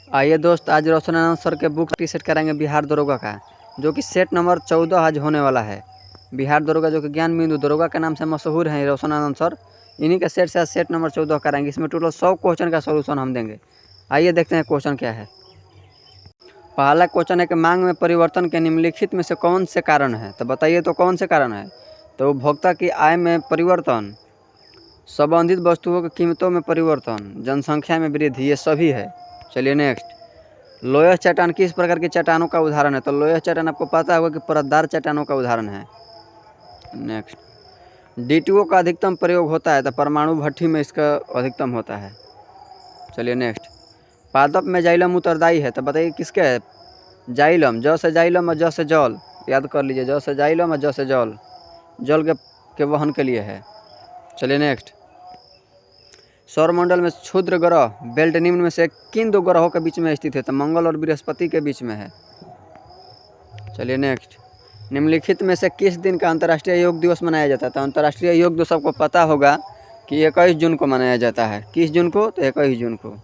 आइए दोस्त, आज रोशन आनंद सर के बुक टी सेट कराएंगे बिहार दरोगा का, जो कि सेट नंबर 14 आज होने वाला है। बिहार दरोगा जो कि ज्ञान बिंदु दरोगा के नाम से मशहूर हैं रोशन आनंद सर, इन्हीं के सेट से आज सेट नंबर 14 कराएंगे। इसमें टोटल 100 क्वेश्चन का सोल्यूशन हम देंगे। आइए देखते हैं क्वेश्चन क्या है। पहला क्वेश्चन है कि मांग में परिवर्तन के निम्नलिखित में से कौन से कारण है, तो बताइए तो कौन से कारण है। तो उपभोक्ता की आय में परिवर्तन, संबंधित वस्तुओं की कीमतों में परिवर्तन, जनसंख्या में वृद्धि, ये सभी है। चलिए नेक्स्ट। लोयस चट्टान किस प्रकार की चट्टानों का उदाहरण है, तो लोयस चट्टान आपको पता होगा कि परतदार चट्टानों का उदाहरण है। नेक्स्ट। डीटीओ का अधिकतम प्रयोग होता है, तो परमाणु भट्ठी में इसका अधिकतम होता है। चलिए नेक्स्ट। पादप में जाइलम उत्तरदायी है, तो बताइए किसके है। जाइलम, ज से जाइलम और ज से जल, याद कर लीजिए, ज से जाइलम और ज से जल, जल के वहन के लिए है। चलिए नेक्स्ट। सौरमंडल में क्षुद्र ग्रह बेल्ट निम्न में से किन दो ग्रहों के बीच में स्थित है, तो मंगल और बृहस्पति के बीच में है। चलिए नेक्स्ट। निम्नलिखित में से किस दिन का अंतर्राष्ट्रीय योग दिवस मनाया जाता है, तो अंतर्राष्ट्रीय योग दिवस सबको पता होगा कि 21 जून को मनाया जाता है। किस जून को, तो 21 जून को।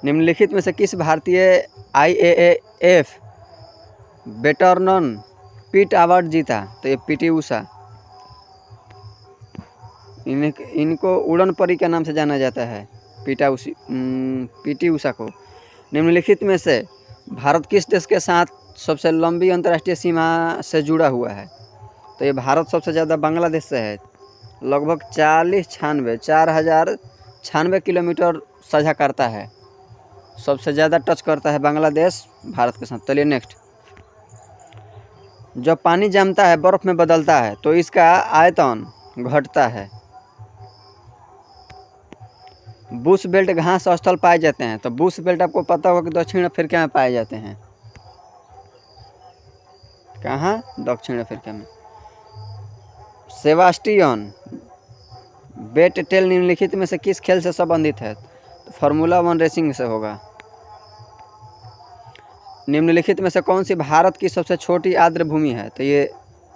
निम्नलिखित में से किस भारतीय IAAF वेटरन पीट अवार्ड जीता, तो ये पीटी उषा। इनको उड़न परी के नाम से जाना जाता है, पीटी उषा को। निम्नलिखित में से भारत किस देश के साथ सबसे लंबी अंतर्राष्ट्रीय सीमा से जुड़ा हुआ है, तो ये भारत सबसे ज़्यादा बांग्लादेश से है। लगभग 4096 किलोमीटर साझा करता है, सबसे ज़्यादा टच करता है बांग्लादेश भारत के साथ। चलिए नेक्स्ट। जब पानी जमता है बर्फ़ में बदलता है, तो इसका आयतन घटता है। बुश बेल्ट घास स्थल पाए जाते हैं, तो बुश बेल्ट आपको पता होगा कि दक्षिण अफ्रीका में पाए जाते हैं। कहाँ, दक्षिण अफ्रीका में। सेबास्टियन वेटेल निम्नलिखित में से किस खेल से संबंधित है, तो फार्मूला 1 रेसिंग से होगा। निम्नलिखित में से कौन सी भारत की सबसे छोटी आर्द्र भूमि है, तो ये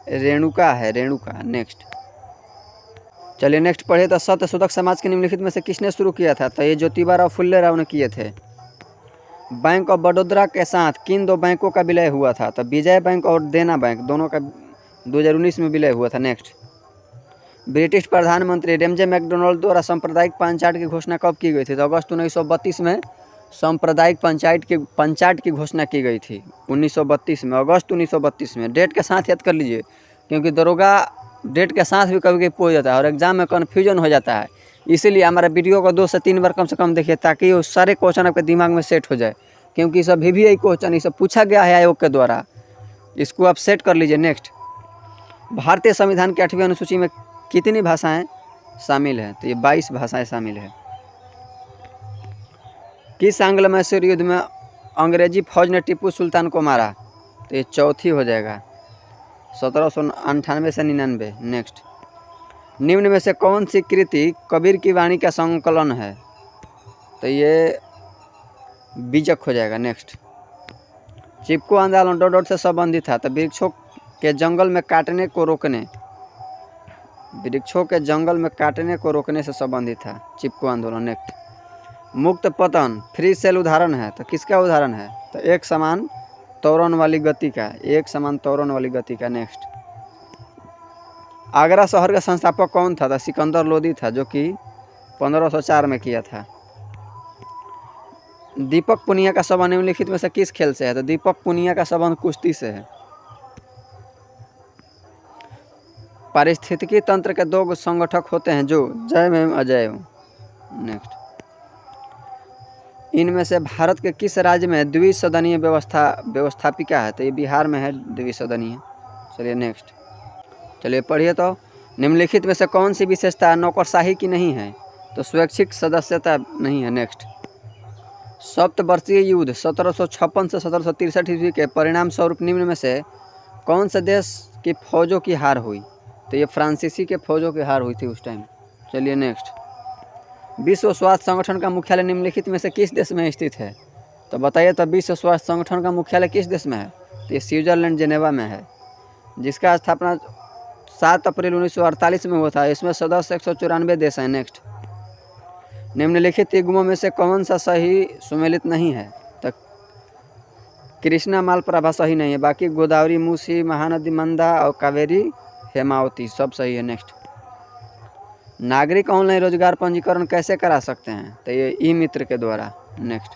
रेणुका है, रेणुका। नेक्स्ट। चलिए नेक्स्ट पढ़िए। तो सत्यशोधक समाज के निम्नलिखित में से किसने शुरू किया था, तो ये ज्योतिबा फुल्ले राव ने किए थे। बैंक ऑफ बड़ौदा के साथ किन दो बैंकों का विलय हुआ था, तो विजय बैंक और देना बैंक, दोनों का 2019 में विलय हुआ था। नेक्स्ट। ब्रिटिश प्रधानमंत्री रेमजे मैकडोनाल्ड द्वारा सांप्रदायिक पंचायत की घोषणा कब की गई थी, तो अगस्त 1932 में सांप्रदायिक पंचायत की घोषणा की गई थी। 1932 में, अगस्त 1932 में। डेट के साथ याद कर लीजिए, क्योंकि दरोगा डेट के साथ भी कभी कभी पूछ जाता है और एग्जाम में कन्फ्यूजन हो जाता है। इसीलिए हमारे वीडियो को 2 से 3 बार कम से कम देखिए, ताकि वो सारे क्वेश्चन आपके दिमाग में सेट हो जाए, क्योंकि सब VVI क्वेश्चन ये सब पूछा गया है आयोग के द्वारा। इसको आप सेट कर लीजिए। नेक्स्ट। भारतीय संविधान की 8वीं अनुसूची में कितनी भाषाएं शामिल हैं, तो ये 22 भाषाएं शामिल है। किस आंग्ल मैसूर युद्ध में अंग्रेजी फौज ने टीपू सुल्तान को मारा, तो ये चौथी हो जाएगा, 1798 से 99। नेक्स्ट। निम्न में से कौन सी कृति कबीर की वाणी का संकलन है, तो ये बीजक हो जाएगा। नेक्स्ट। चिपको आंदोलन डॉट से संबंधित था, तो वृक्षों के जंगल में काटने को रोकने से संबंधित था चिपको आंदोलन। नेक्स्ट। मुक्त पतन फ्री सेल उदाहरण है, तो किसका उदाहरण है, तो एक समान त्वरण वाली गति का। नेक्स्ट। आगरा शहर का संस्थापक कौन था, तो सिकंदर लोदी था, जो कि 1504 में किया था। दीपक पुनिया का संबंध निम्नलिखित में से किस खेल से है, तो दीपक पुनिया का संबंध कुश्ती से है। पारिस्थितिकी तंत्र के 2 संगठक होते हैं, जो जैव एवं अजैव। नेक्स्ट। इनमें से भारत के किस राज्य में द्विसदनीय व्यवस्थापिका है, तो ये बिहार में है द्विसदनीय। चलिए नेक्स्ट। चलिए पढ़िए। तो निम्नलिखित में से कौन सी विशेषता नौकरशाही की नहीं है, तो स्वैच्छिक सदस्यता नहीं है। नेक्स्ट। सप्तवर्षीय युद्ध 1756 से 1763 ईस्वी के परिणाम स्वरूप निम्न में से कौन से देश की फौजों की हार हुई, तो ये फ्रांसीसी के फौजों की हार हुई थी उस टाइम। चलिए नेक्स्ट। विश्व स्वास्थ्य संगठन का मुख्यालय निम्नलिखित में से किस देश में स्थित है, तो बताइए। तो विश्व स्वास्थ्य संगठन का मुख्यालय किस देश में है, तो ये स्विट्जरलैंड जेनेवा में है, जिसका स्थापना 7 अप्रैल 1948 में हुआ था। इसमें सदस्य 194 देश हैं। नेक्स्ट। निम्नलिखित युग्मों में से कौन सा सही सुमेलित नहीं है? तो कृष्णा मालप्रभा सही नहीं है, बाकी गोदावरी, मूसी, महानदी, मंदा और कावेरी, हेमावती सब सही है। नेक्स्ट, नागरिक ऑनलाइन रोजगार पंजीकरण कैसे करा सकते हैं? तो ये ई मित्र के द्वारा। नेक्स्ट,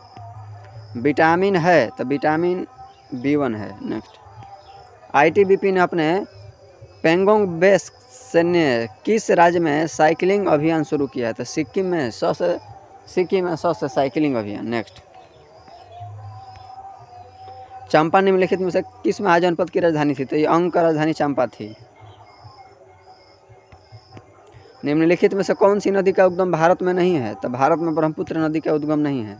विटामिन है तो विटामिन B1 है। नेक्स्ट, ITBP ने अपने पेंगोंग बेस से ने किस राज्य में साइकिलिंग अभियान शुरू किया है? तो सिक्किम में 100 से साइकिलिंग अभियान। नेक्स्ट, चंपा निम्नलिखित में से किस महाजनपद की राजधानी थी? तो ये अंग का राजधानी चंपा थी। निम्नलिखित में से कौन सी नदी का उद्गम भारत में नहीं है? तो भारत में ब्रह्मपुत्र नदी का उद्गम नहीं है।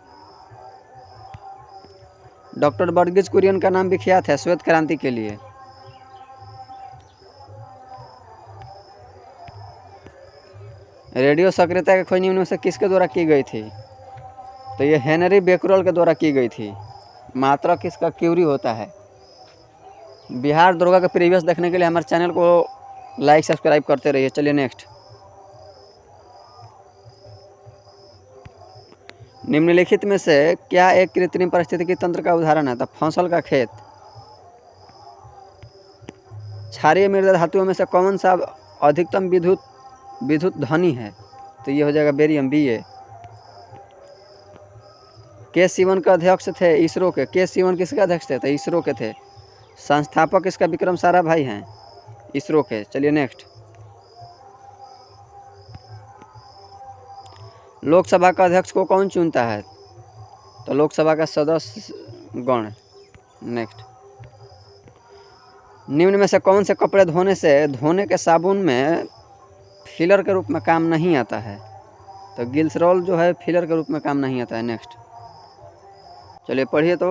डॉक्टर वर्गीज कुरियन का नाम विख्यात है श्वेत क्रांति के लिए। रेडियो सक्रियता की खोज निम्न में से किसके द्वारा की गई थी? तो ये हेनरी बेकरल के द्वारा की गई थी। मात्रा किसका? क्यूरी होता है। बिहार दुर्गा का प्रीवियस देखने के लिए हमारे चैनल को लाइक सब्सक्राइब करते रहिए। चलिए नेक्स्ट, निम्नलिखित में से क्या एक कृत्रिम पारिस्थितिकी तंत्र का उदाहरण है? तो फसल का खेत। क्षारीय मृदा धातुओं में से कौन सा अधिकतम विद्युत धनी है? तो ये हो जाएगा बेरियम BA। के सिवन के अध्यक्ष थे इसरो के। के सिवन किसके अध्यक्ष थे? तो इसरो के थे। संस्थापक इसका विक्रम साराभाई हैं, इसरो के। चलिए नेक्स्ट, लोकसभा का अध्यक्ष को कौन चुनता है? तो लोकसभा का सदस्य गण। नेक्स्ट, निम्न में से कौन से कपड़े धोने के साबुन में फिलर के रूप में काम नहीं आता है? तो ग्लिसरॉल जो है फिलर के रूप में काम नहीं आता है। नेक्स्ट, चलिए पढ़िए। तो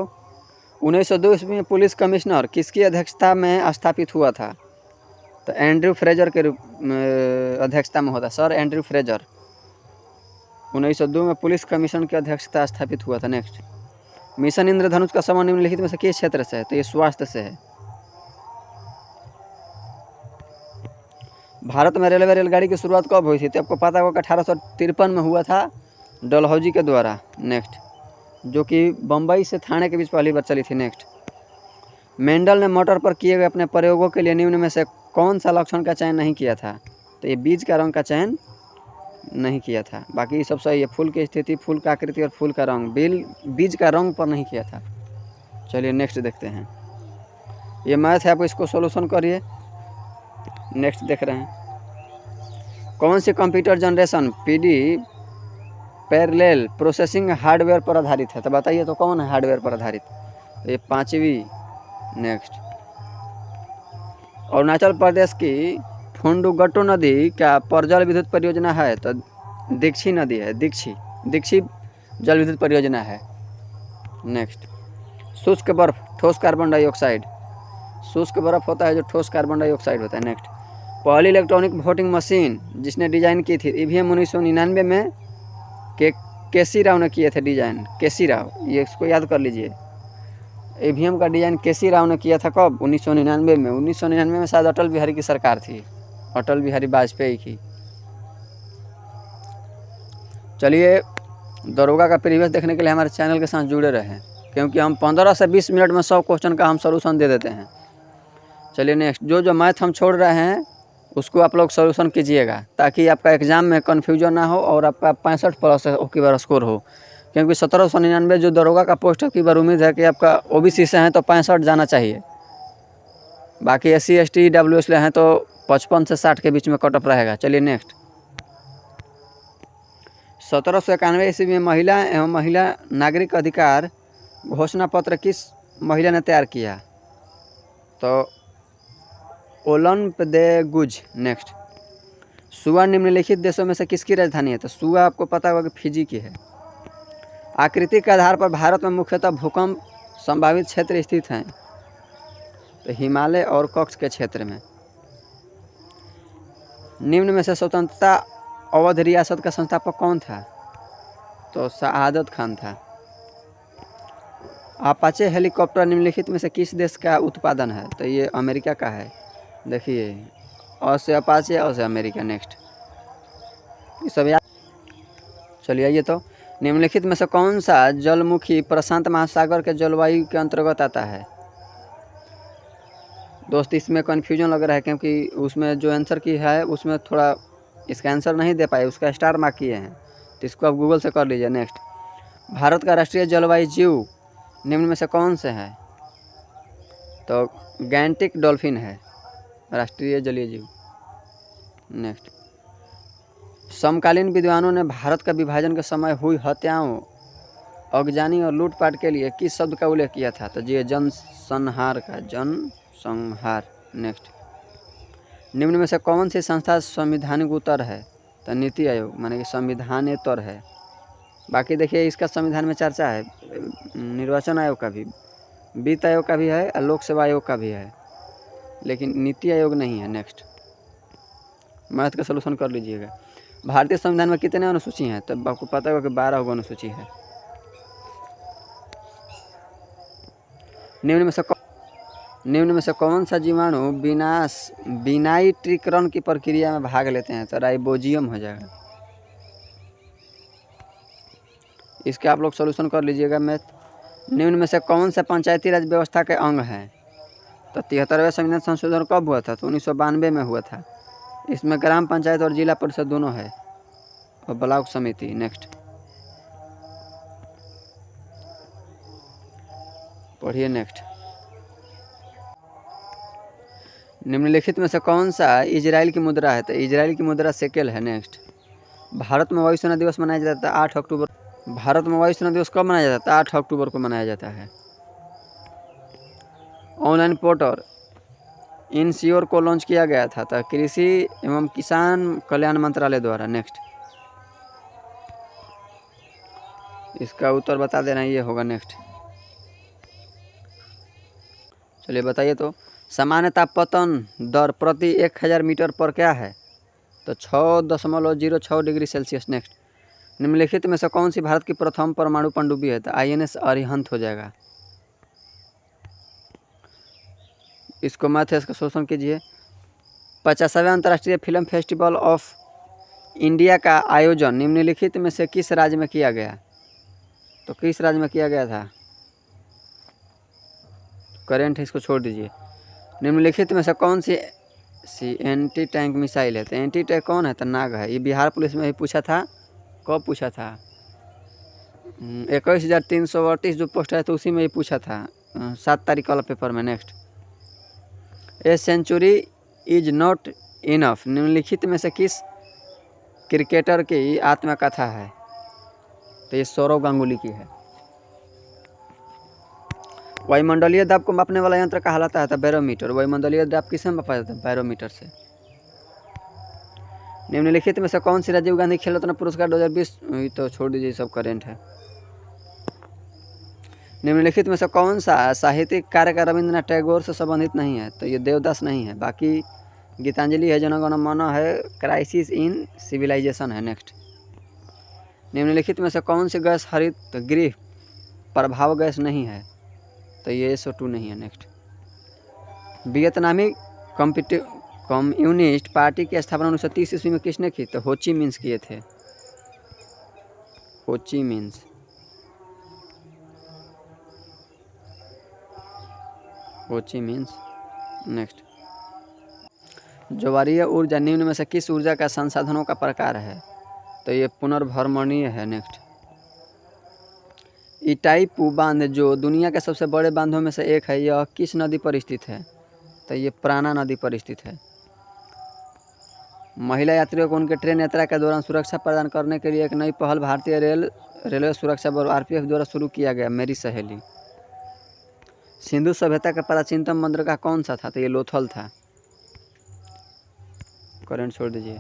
1902 ईस्वी में पुलिस कमिश्नर किसकी अध्यक्षता में स्थापित हुआ था? तो एंड्रयू फ्रेजर के रूप में अध्यक्षता में होता, सर एंड्रयू फ्रेजर। 1902 में पुलिस कमीशन की अध्यक्षता स्थापित हुआ था। नेक्स्ट, मिशन इंद्रधनुष का समूह निम्नलिखित में से किस क्षेत्र से है? तो ये स्वास्थ्य से है। भारत में रेलगाड़ी की शुरुआत कब हुई थी? तो आपको पता होगा 1853 में हुआ था डलहौजी के द्वारा। नेक्स्ट, जो कि बम्बई से थाने के बीच पहली बार चली थी। नेक्स्ट, मेंडल ने मोटर पर किए गए अपने प्रयोगों के लिए निम्न में से कौन सा लक्षण का चयन नहीं किया था? तो ये बीज का रंग का चयन नहीं किया था। बाकी सब सही है। फूल की स्थिति, फूल का आकृति और फूल का रंग, बीज का रंग पर नहीं किया था। चलिए नेक्स्ट देखते हैं। ये मैथ है, आप इसको सॉल्यूशन करिए। नेक्स्ट देख रहे हैं, कौन सी computer generation PD parallel processing hardware पर आधारित है? तो बताइए तो कौन है हार्डवेयर पर आधारित? तो ये 5वीं। नेक्स्ट, अरुणाचल प्रदेश की फुंडुगट्टू नदी का परजल विद्युत परियोजना है? तो दीक्षी नदी है, दीक्षी जल विद्युत परियोजना है। नेक्स्ट, शुष्क बर्फ ठोस कार्बन डाइऑक्साइड, शुष्क बर्फ होता है जो ठोस कार्बन डाइऑक्साइड होता है। नेक्स्ट, पहली इलेक्ट्रॉनिक वोटिंग मशीन जिसने डिजाइन की थी EVM 1999 में केसी राव ने किए थे डिजाइन। केसी राव, ये इसको याद कर लीजिए। EVM का डिजाइन केसी राव ने किया था कब? 1999 में। 1999 में शायद अटल बिहारी की सरकार थी, अटल बिहारी वाजपेयी की। चलिए, दरोगा का प्रीवियस देखने के लिए हमारे चैनल के साथ जुड़े रहें, क्योंकि हम 15 से 20 मिनट में 100 क्वेश्चन का हम सॉल्यूशन दे देते हैं। चलिए नेक्स्ट, जो मैथ हम छोड़ रहे हैं उसको आप लोग सॉल्यूशन कीजिएगा, ताकि आपका एग्जाम में कन्फ्यूजन ना हो और आपका 65+ की बार स्कोर हो। क्योंकि 1799 जो दरोगा का पोस्ट है, की बार उम्मीद है कि आपका OBC से हैं तो 65 जाना चाहिए। बाकी SC ST EWS ले हैं तो 55 से 60 के बीच में कट ऑफ रहेगा। चलिए नेक्स्ट, 1791 ईस्वी में महिला एवं महिला नागरिक अधिकार घोषणा पत्र किस महिला ने तैयार किया? तो ओलंप दे गुज। नेक्स्ट, सुआ निम्नलिखित देशों में से किसकी राजधानी है? तो सुआ आपको पता होगा कि फिजी की है। आकृति के आधार पर भारत में मुख्यतः भूकंप संभावित क्षेत्र स्थित हैं? तो हिमालय और कच्छ के क्षेत्र में। निम्न में से स्वतंत्रता अवध रियासत का संस्थापक कौन था? तो शहादत खान था। अपाचे हेलीकॉप्टर निम्नलिखित में से किस देश का उत्पादन है? तो ये अमेरिका का है। देखिए, अ से अपाचे, अ से अमेरिका। नेक्स्ट, ये सब याद। चलिए आइए तो, निम्नलिखित में से कौन सा जलमुखी प्रशांत महासागर के जलवायु के अंतर्गत आता है? दोस्त इसमें कन्फ्यूजन लग रहा है क्योंकि उसमें जो आंसर की है उसमें थोड़ा इसका आंसर नहीं दे पाए, उसका स्टार मार्क किए हैं, तो इसको आप गूगल से कर लीजिए। नेक्स्ट, भारत का राष्ट्रीय जलवायु जीव निम्न में से कौन से है? तो गैंटिक डॉल्फिन है राष्ट्रीय जलीय जीव। नेक्स्ट, समकालीन विद्वानों ने भारत का विभाजन के समय हुई हत्याओं, अगजानी और लूटपाट के लिए किस शब्द का उल्लेख किया था? तो ये जनसंहार का, जनसंहार। नेक्स्ट, निम्न में से कौन सी संस्था संवैधानिक उत्तर है? तो नीति आयोग, माने कि संविधानेतर है। बाकी देखिए इसका संविधान में चर्चा है, निर्वाचन आयोग का भी, वित्त आयोग का भी है और लोक सेवा आयोग का भी है, लेकिन नीति आयोग नहीं है। नेक्स्ट, मैथ का सलूशन कर लीजिएगा। भारतीय संविधान में कितने अनुसूची हैं? तो आपको पता होगा कि 12 अनुसूची है। निम्न में से कौन सा जीवाणु विनाइट्रीकरण की प्रक्रिया में भाग लेते हैं? तो राइबोजियम हो जाएगा। इसके आप लोग सॉल्यूशन कर लीजिएगा मैथ। निम्न में से कौन सा पंचायती राज व्यवस्था के अंग है? तो 73वें संविधान संशोधन कब हुआ था? तो 1992 में हुआ था। इसमें ग्राम पंचायत और जिला परिषद दोनों है और ब्लॉक समिति। नेक्स्ट, पढ़िए। नेक्स्ट, निम्नलिखित में से कौन सा इजराइल की मुद्रा है? तो इजराइल की मुद्रा शेकेल है। नेक्स्ट, भारत में वायुसेना दिवस मनाया जाता है 8 अक्टूबर। भारत में वायुसेना दिवस कब मनाया जाता है? 8 अक्टूबर को मनाया जाता है। ऑनलाइन पोर्टल इंश्योर को लॉन्च किया गया था, तो कृषि एवं किसान कल्याण मंत्रालय द्वारा। नेक्स्ट, इसका उत्तर बता देना, ये होगा। नेक्स्ट, चलिए बताइए तो, सामान्य तापपतन दर प्रति 1000 मीटर पर क्या है? तो 6.06 डिग्री सेल्सियस। नेक्स्ट, निम्नलिखित में से कौन सी भारत की प्रथम परमाणु पनडुब्बी है? तो INS अरिहंत हो जाएगा। इसको मैथ का शोषण कीजिए। 50वें अंतर्राष्ट्रीय फिल्म फेस्टिवल ऑफ इंडिया का आयोजन निम्नलिखित में से किस राज्य में किया गया? तो किस राज्य में किया गया था? करेंट है, इसको छोड़ दीजिए। निम्नलिखित में से कौन सी एंटी टैंक मिसाइल है? तो एंटी टैंक कौन है? तो नाग है। ये बिहार पुलिस में ही पूछा था। कब पूछा था? 21,338 जो पोस्ट है तो उसी में ही पूछा था, 7 तारीख वाला पेपर में। Next, a century is not enough निम्नलिखित में से किस क्रिकेटर की आत्मकथा है? तो ये सौरव गांगुली की है। वायुमंडलीय दाब को मापने वाला यंत्र कहलाता है? तो बैरोमीटर। वायुमंडलीय दाब किससे मापा जाता है? बैरोमीटर से। निम्नलिखित में से कौन सी राजीव गांधी खेल रत्न पुरस्कार 2020? तो छोड़ दीजिए, सब करेंट है। निम्नलिखित में से कौन सा साहित्यिक कार्य का रविंद्रनाथ टैगोर से संबंधित नहीं है? तो ये देवदास नहीं है। बाकी गीतांजलि है, जनगण मन है, क्राइसिस इन सिविलाइजेशन है। नेक्स्ट, निम्नलिखित में से कौन सी गैस हरित गृह प्रभाव गैस नहीं है? तो ये SO2 नहीं है। नेक्स्ट, वियतनामी कम्युनिस्ट पार्टी की स्थापना 1930 ईस्वी में किसने की? तो होची मिन्ह किए थे। होची मिन्ह। होची मिन्ह। नेक्स्ट, ज्वारीय ऊर्जा निम्न में से किस ऊर्जा का संसाधनों का प्रकार है? तो ये पुनर्भ्रमणीय है। नेक्स्ट, इटाईपू बांध जो दुनिया के सबसे बड़े बांधों में से एक है, यह किस नदी पर स्थित है? तो ये प्राणा नदी पर स्थित है। महिला यात्रियों को उनके ट्रेन यात्रा के दौरान सुरक्षा प्रदान करने के लिए एक नई पहल भारतीय रेलवे सुरक्षा बल RPF द्वारा शुरू किया गया, मेरी सहेली। सिंधु सभ्यता का प्राचीनतम बंदरगाह कौन सा था? तो ये लोथल था। करंट छोड़ दीजिए।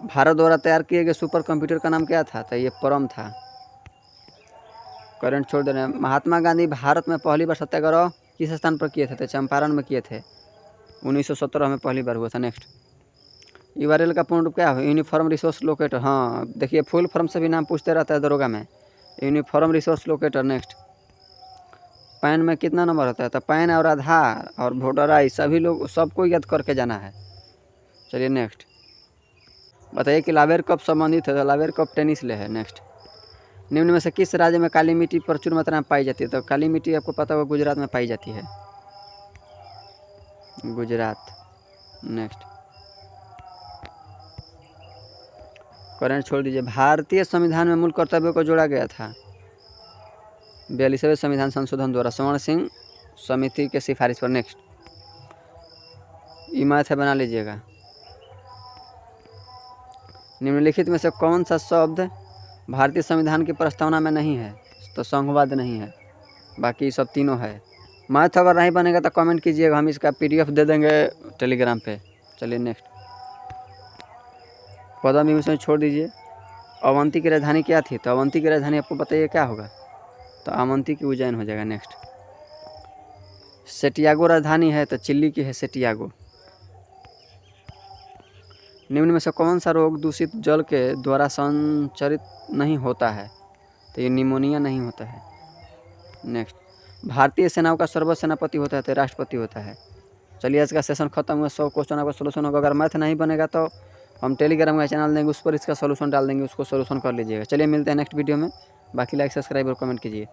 भारत द्वारा तैयार किए गए सुपर कंप्यूटर का नाम क्या था? तो ये परम था। करंट छोड़ दे रहे हैं। महात्मा गांधी भारत में पहली बार सत्याग्रह किस स्थान पर किए थे? तो चंपारण में किए थे। 1917 में पहली बार हुआ था। नेक्स्ट, URL का पूर्ण रूप क्या है? Uniform resource locator. हाँ देखिए, फुल फॉर्म से भी नाम पूछते रहता है दरोगा में, uniform resource locator. Next, pan में कितना नंबर होता है? तो पैन और आधार और वोटर आई सभी लोग सबको याद करके जाना है। चलिए नेक्स्ट, बताइए कि लावेर कप संबंधित है, तो लावेर कप टेनिस ले है। नेक्स्ट, निम्न में से किस राज्य में काली मिट्टी प्रचुर मात्रा में पाई जाती है? तो काली मिट्टी आपको पता होगा गुजरात में पाई जाती है, गुजरात। नेक्स्ट, करंट छोड़ दीजिए। भारतीय संविधान में मूल कर्तव्यों को जोड़ा गया था 42वें संविधान संशोधन द्वारा स्वर्ण सिंह समिति के सिफारिश पर। नेक्स्ट, ई मैथ है, बना लीजिएगा। निम्नलिखित में से कौन सा शब्द भारतीय संविधान की प्रस्तावना में नहीं है? तो संघवाद नहीं है, बाकी सब तीनों है। मैथ अगर नहीं बनेगा तो कमेंट कीजिएगा, हम इसका PDF दे देंगे टेलीग्राम पे। चलिए नेक्स्ट, पद्म विभूषण छोड़ दीजिए। अवंती की राजधानी क्या थी? तो अवंती की राजधानी आपको बताइए क्या होगा? तो अवंती की उज्जैन हो जाएगा। नेक्स्ट, सेटियागो राजधानी है, तो चिल्ली की है सेटियागो। निम्न में से कौन सा रोग दूषित जल के द्वारा संचरित नहीं होता है? तो ये निमोनिया नहीं होता है। नेक्स्ट, भारतीय सेनाओं का सर्वोच्च सेनापति होता है तो राष्ट्रपति होता है। चलिए आज का सेशन खत्म हुआ। 100 क्वेश्चन आपका सोल्यूशन होगा। अगर मैथ नहीं बनेगा तो हम टेलीग्राम का चैनल देंगे, उस पर इसका सोल्यूशन डाल देंगे, उसको सोल्यूशन कर लीजिएगा। चलिए मिलते हैं नेक्स्ट वीडियो में। बाकी लाइक, सब्सक्राइब और कमेंट कीजिए।